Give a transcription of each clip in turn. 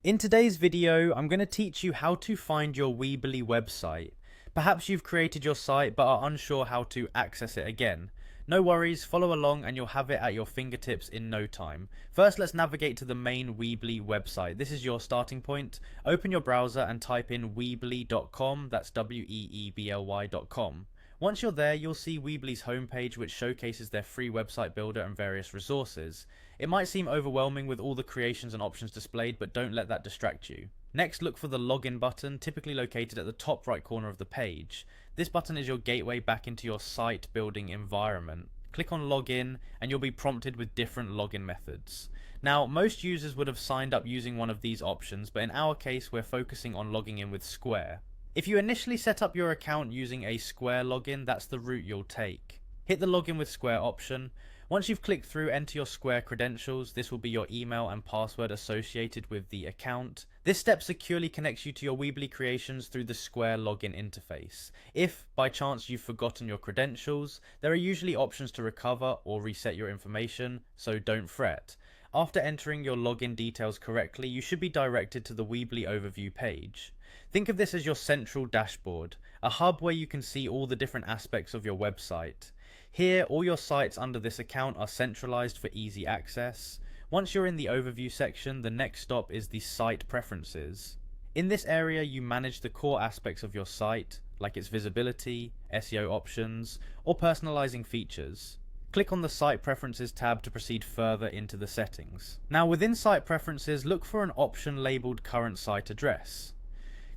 In today's video, I'm going to teach you how to find your Weebly website. Perhaps you've created your site but are unsure how to access it again. No worries, follow along and you'll have it at your fingertips in no time. First, let's navigate to the main Weebly website. This is your starting point. Open your browser and type in weebly.com, that's weebly.com. Once you're there, you'll see Weebly's homepage, which showcases their free website builder and various resources. It might seem overwhelming with all the creations and options displayed, but don't let that distract you. Next, look for the login button, typically located at the top right corner of the page. This button is your gateway back into your site building environment. Click on login and you'll be prompted with different login methods. Now, most users would have signed up using one of these options, but in our case, we're focusing on logging in with Square. If you initially set up your account using a Square login, that's the route you'll take. Hit the login with Square option. Once you've clicked through, enter your Square credentials. This will be your email and password associated with the account. This step securely connects you to your Weebly creations through the Square login interface. If, by chance, you've forgotten your credentials, there are usually options to recover or reset your information, so don't fret. After entering your login details correctly, you should be directed to the Weebly overview page. Think of this as your central dashboard, a hub where you can see all the different aspects of your website. Here, all your sites under this account are centralized for easy access. Once you're in the overview section, the next stop is the site preferences. In this area, you manage the core aspects of your site, like its visibility, SEO options, or personalizing features. Click on the Site Preferences tab to proceed further into the settings. Now, within Site Preferences, look for an option labeled Current Site Address.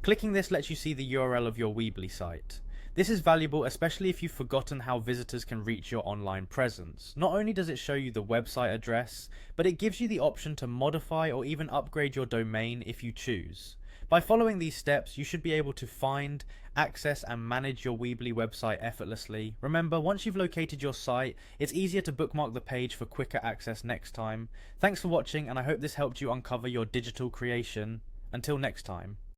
Clicking this lets you see the URL of your Weebly site. This is valuable, especially if you've forgotten how visitors can reach your online presence. Not only does it show you the website address, but it gives you the option to modify or even upgrade your domain if you choose. By following these steps, you should be able to find, access, and manage your Weebly website effortlessly. Remember, once you've located your site, it's easier to bookmark the page for quicker access next time. Thanks for watching, and I hope this helped you uncover your digital creation. Until next time.